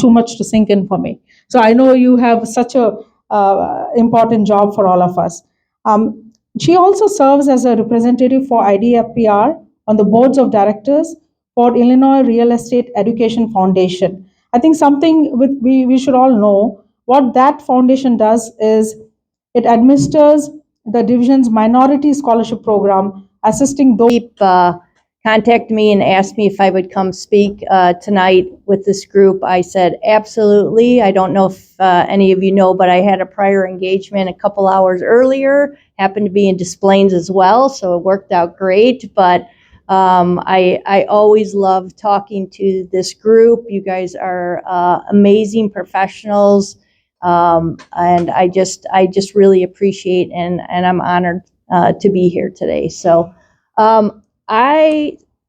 too much to sink in for me. So I know you have such a important job for all of us. She also serves as a representative for IDFPR on the boards of directors for Illinois Real Estate Education Foundation. I think something we should all know what that foundation does is it administers the division's minority scholarship program, assisting those. Contacted me and asked me if I would come speak tonight with this group. I said, absolutely. I don't know if any of you know, but I had a prior engagement a couple hours earlier, happened to be in Des Plaines as well, so it worked out great. But I always love talking to this group. You guys are amazing professionals. And I just really appreciate and I'm honored to be here today. So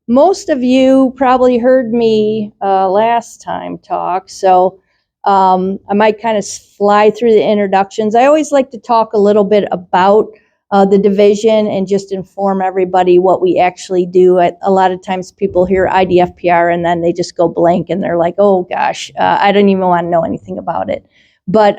most of you probably heard me last time talk, so I might kind of fly through the introductions. I always like to talk a little bit about the division and just inform everybody what we actually do. A lot of times people hear IDFPR and then they just go blank and they're like, oh gosh, I don't even want to know anything about it. But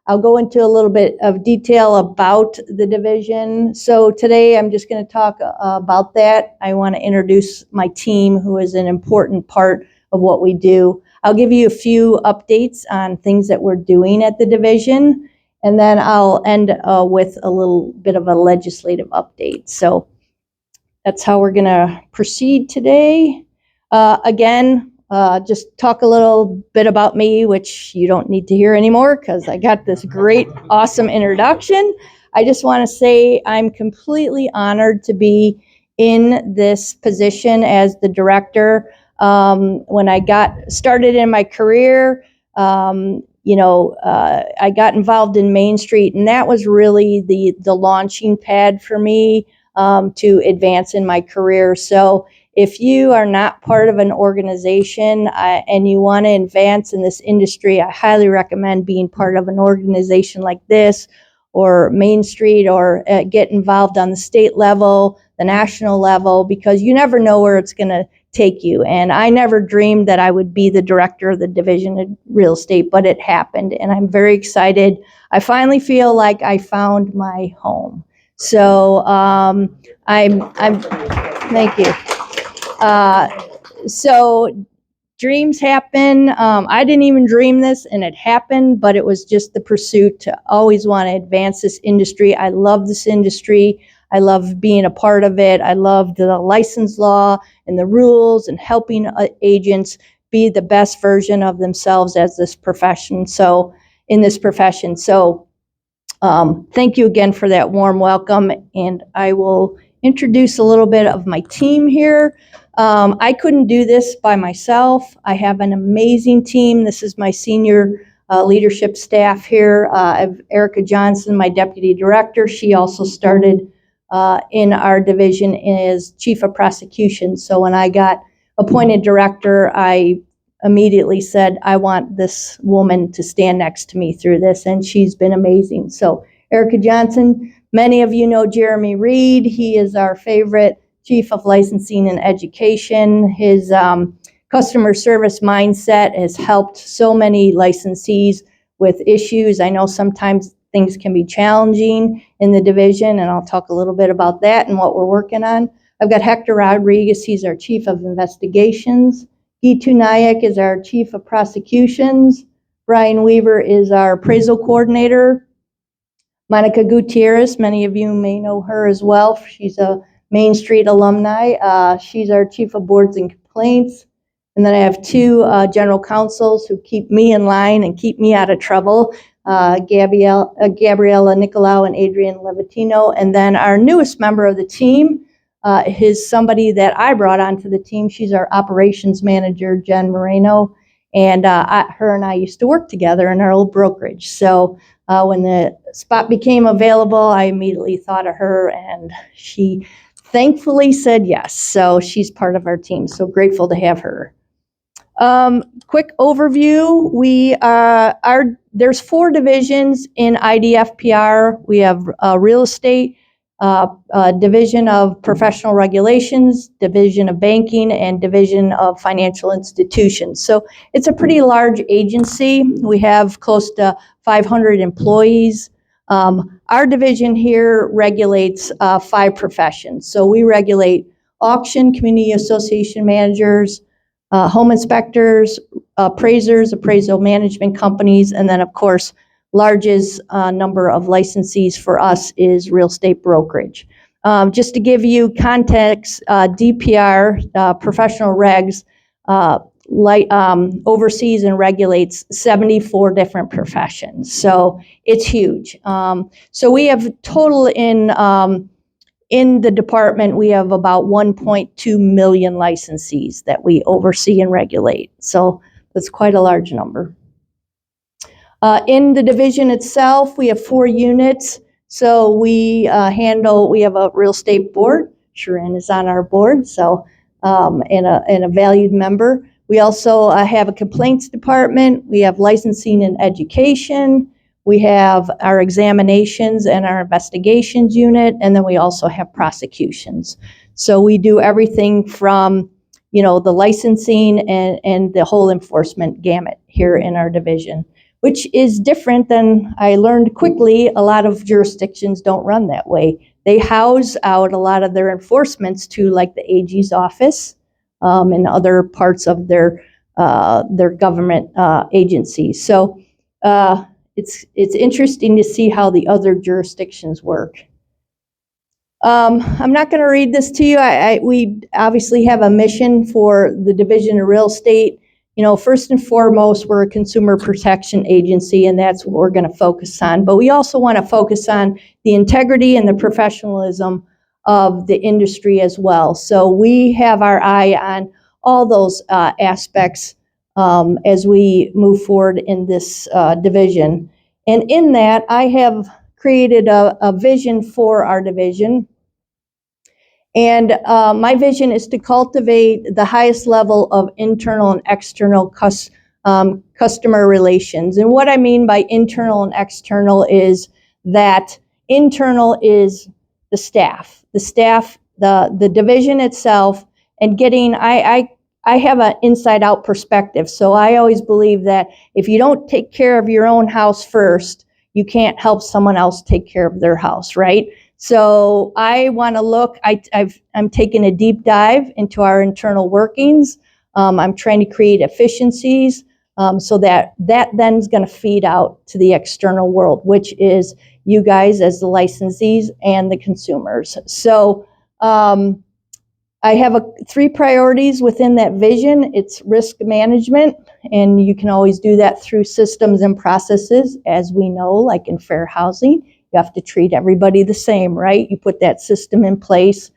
I'll go into a little bit of detail about the division. So today I'm just going to talk about that. I want to introduce my team, who is an important part of what we do. I'll give you a few updates on things that we're doing at the division, and then I'll end with a little bit of a legislative update. So that's how we're going to proceed today. Again, just talk a little bit about me, which you don't need to hear anymore because I got this great, awesome introduction. I just want to say I'm completely honored to be in this position as the director. When I got started in my career, I got involved in Main Street, and that was really the launching pad for me to advance in my career. So if you are not part of an organization and you want to advance in this industry, I highly recommend being part of an organization like this or Main Street, or get involved on the state level, the national level, because you never know where it's going to take you. And I never dreamed that I would be the director of the division of real estate, but it happened, and I'm very excited. I finally feel like I found my home. So thank you. So dreams happen. I didn't even dream this, and it happened, but it was just the pursuit to always want to advance this industry. I love this industry. I love being a part of it. I love the license law and the rules and helping agents be the best version of themselves as this profession. So in this profession. So thank you again for that warm welcome, and I will introduce a little bit of my team here. I couldn't do this by myself. I have an amazing team. This is my senior leadership staff here. I have Erica Johnson, my deputy director. She also started in our division as chief of prosecution. So when I got appointed director, I immediately said, I want this woman to stand next to me through this, and she's been amazing. So Erica Johnson, many of you know Jeremy Reed. He is our favorite chief of licensing and education. His customer service mindset has helped so many licensees with issues. I know sometimes things can be challenging in the division, and I'll talk a little bit about that and what we're working on. I've got Hector Rodriguez. He's our chief of investigations. Gitu Nayak is our chief of prosecutions. Brian Weaver is our appraisal coordinator. Monica Gutierrez, many of you may know her as well. She's a Main Street alumni. She's our chief of boards and complaints. And then I have two general counsels who keep me in line and keep me out of trouble. Gabriella Nicolau and Adrian Levatino. And then our newest member of the team is somebody that I brought onto the team. She's our operations manager, Jen Moreno. And her and I used to work together in our old brokerage. So when the spot became available, I immediately thought of her, and she thankfully said yes. So she's part of our team. So grateful to have her. Quick overview. There's 4 divisions in IDFPR. We have real estate, Division of Professional Regulations, Division of Banking, and Division of Financial Institutions. So it's a pretty large agency. We have close to 500 employees. Our division here regulates 5 professions. So we regulate auction, community association managers, home inspectors, appraisers, appraisal management companies, and then of course, largest number of licensees for us is real estate brokerage. Just to give you context, DPR, professional regs, oversees and regulates 74 different professions. So it's huge. So we have total in the department, we have about 1.2 million licensees that we oversee and regulate. So that's quite a large number. In the division itself, we have 4 units. So we have a real estate board. Sharon is on our board, so and a valued member. We also have a complaints department. We have licensing and education. We have our examinations and our investigations unit, and then we also have prosecutions. So we do everything from, the licensing and the whole enforcement gamut here in our division, which is different than I learned quickly. A lot of jurisdictions don't run that way. They house out a lot of their enforcements to like the AG's office and other parts of their government agencies. So it's interesting to see how the other jurisdictions work. I'm not going to read this to you. We obviously have a mission for the Division of Real Estate. First and foremost, we're a consumer protection agency, and that's what we're going to focus on. But we also want to focus on the integrity and the professionalism of the industry as well. So we have our eye on all those aspects as we move forward in this division. And in that, I have created a vision for our division. And my vision is to cultivate the highest level of internal and external customer relations. And what I mean by internal and external is that internal is the staff, the division itself, and I have an inside-out perspective. So I always believe that if you don't take care of your own house first, you can't help someone else take care of their house, right? So I want to look, I'm taking a deep dive into our internal workings. I'm trying to create efficiencies so that then is going to feed out to the external world, which is you guys as the licensees and the consumers. So I have 3 priorities within that vision. It's risk management, and you can always do that through systems and processes, as we know, like in fair housing. You have to treat everybody the same, right? You put that system in place,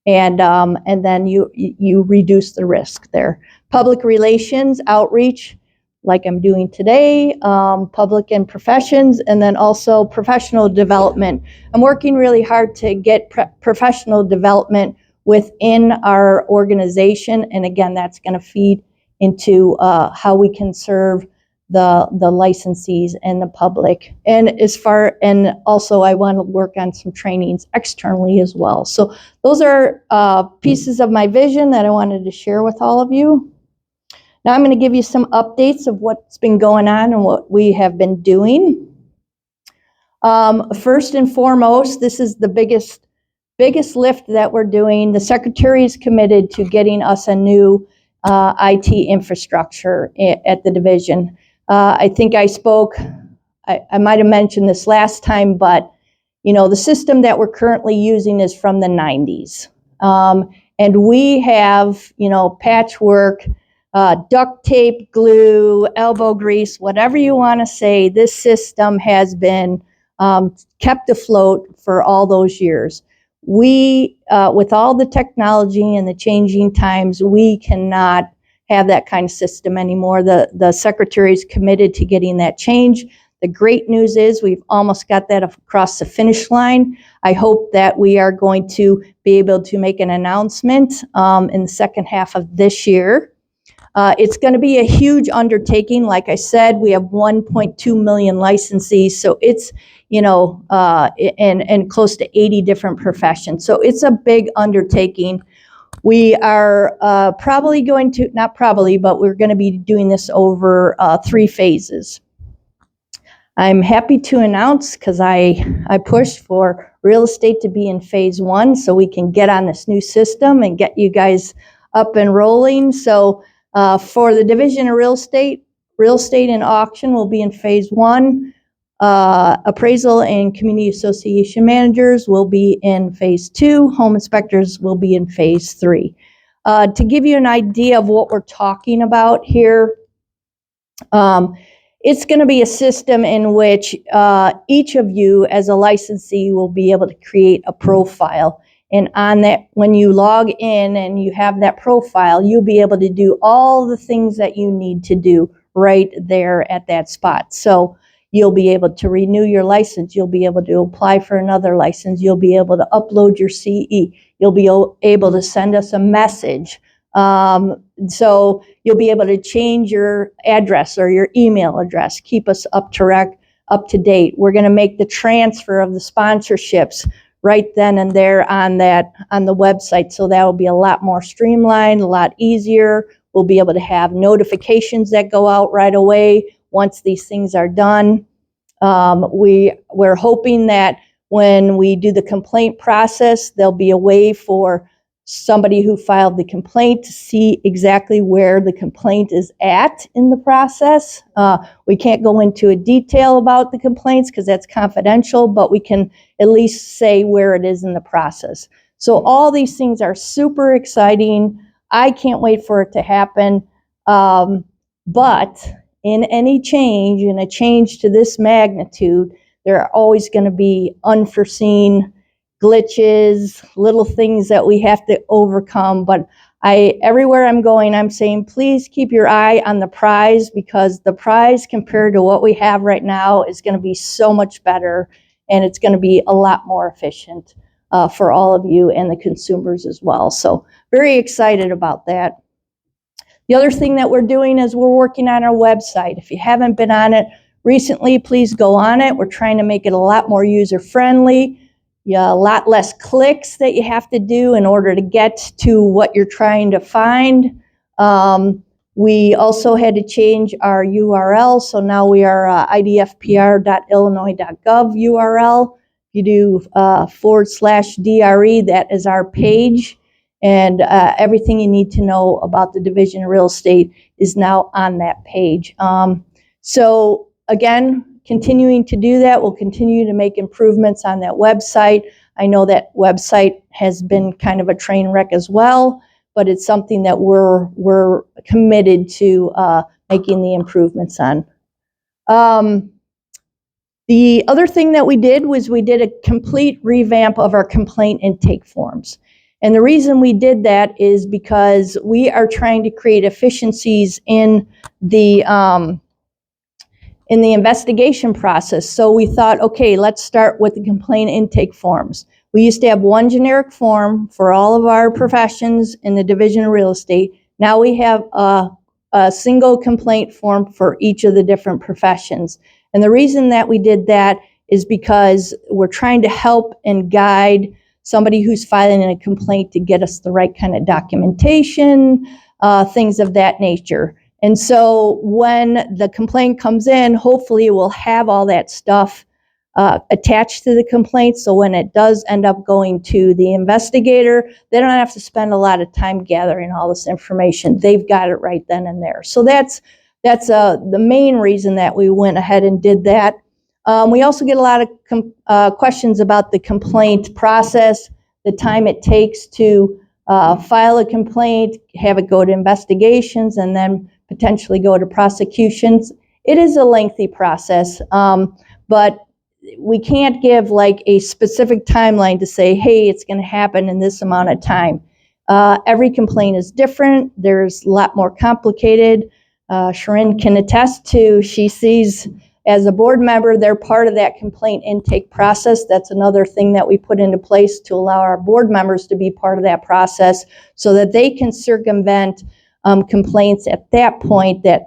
and then you reduce the risk there. Public relations, outreach, like I'm doing today, public and professions, and then also professional development. I'm working really hard to get professional development within our organization, and again, that's going to feed into how we can serve the licensees and the public. And also I want to work on some trainings externally as well. So those are pieces of my vision that I wanted to share with all of you. Now I'm going to give you some updates of what's been going on and what we have been doing. First and foremost, this is the biggest lift that we're doing. The Secretary is committed to getting us a new IT infrastructure at the division. I think I might have mentioned this last time, but the system that we're currently using is from the 90s. And we have, patchwork, duct tape, glue, elbow grease, whatever you want to say. This system has been kept afloat for all those years. We, with all the technology and the changing times, we cannot have that kind of system anymore. The Secretary is committed to getting that change. The great news is we've almost got that across the finish line. I hope that we are going to be able to make an announcement in the second half of this year. It's going to be a huge undertaking. Like I said, we have 1.2 million licensees, so it's, and close to 80 different professions. So it's a big undertaking. We are probably going to, not probably, but we're going to be doing this over 3 phases. I'm happy to announce, because I pushed for real estate to be in phase 1 so we can get on this new system and get you guys up and rolling. So for the division of real estate and auction will be in phase 1. Appraisal and community association managers will be in phase 2. Home inspectors will be in phase 3. To give you an idea of what we're talking about here, it's going to be a system in which each of you as a licensee will be able to create a profile. And on that, when you log in and you have that profile, you'll be able to do all the things that you need to do right there at that spot. So you'll be able to renew your license. You'll be able to apply for another license. You'll be able to upload your CE. You'll be able to send us a message. So you'll be able to change your address or your email address, keep us up to date. We're going to make the transfer of the sponsorships right then and there on the website. So that will be a lot more streamlined, a lot easier. We'll be able to have notifications that go out right away once these things are done. We're hoping that when we do the complaint process, there'll be a way for somebody who filed the complaint to see exactly where the complaint is at in the process. We can't go into a detail about the complaints because that's confidential, but we can at least say where it is in the process. So all these things are super exciting. I can't wait for it to happen. But in any change, in a change to this magnitude, there are always going to be unforeseen glitches, little things that we have to overcome. But everywhere I'm going, I'm saying, please keep your eye on the prize, because the prize compared to what we have right now is going to be so much better, and it's going to be a lot more efficient for all of you and the consumers as well. So very excited about that. The other thing that we're doing is we're working on our website. If you haven't been on it recently, please go on it. We're trying to make it a lot more user-friendly. A lot less clicks that you have to do in order to get to what you're trying to find. We also had to change our URL, so now we are idfpr.illinois.gov URL. You do /DRE, that is our page, and everything you need to know about the Division of Real Estate is now on that page. So again, continuing to do that, we'll continue to make improvements on that website. I know that website has been kind of a train wreck as well, but it's something that we're committed to making the improvements on. The other thing that we did was we did a complete revamp of our complaint intake forms. And the reason we did that is because we are trying to create efficiencies in the investigation process. So we thought, okay, let's start with the complaint intake forms. We used to have one generic form for all of our professions in the Division of Real Estate. Now we have a single complaint form for each of the different professions. And the reason that we did that is because we're trying to help and guide somebody who's filing a complaint to get us the right kind of documentation, things of that nature. And so when the complaint comes in, hopefully it will have all that stuff attached to the complaint. So when it does end up going to the investigator, they don't have to spend a lot of time gathering all this information. They've got it right then and there. So that's the main reason that we went ahead and did that. We also get a lot of questions about the complaint process, the time it takes to file a complaint, have it go to investigations, and then potentially go to prosecutions. It is a lengthy process, but we can't give like a specific timeline to say, hey, it's going to happen in this amount of time. Every complaint is different. There's a lot more complicated. Sharon can attest to, she sees as a board member, they're part of that complaint intake process. That's another thing that we put into place to allow our board members to be part of that process so that they can circumvent complaints at that point that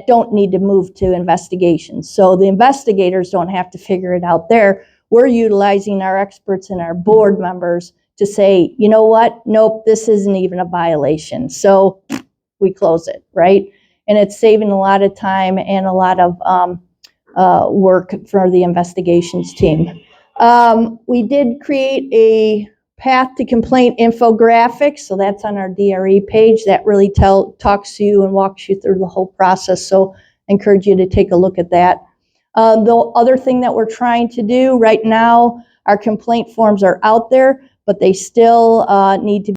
don't need to move to investigations. So the investigators don't have to figure it out there. We're utilizing our experts and our board members to say, you know what? Nope, this isn't even a violation. So we close it, right? And it's saving a lot of time and a lot of work for the investigations team. We did create a path to complaint infographic, so that's on our DRE page. That really talks to you and walks you through the whole process, so I encourage you to take a look at that. The other thing that we're trying to do right now, our complaint forms are out there, but they still need to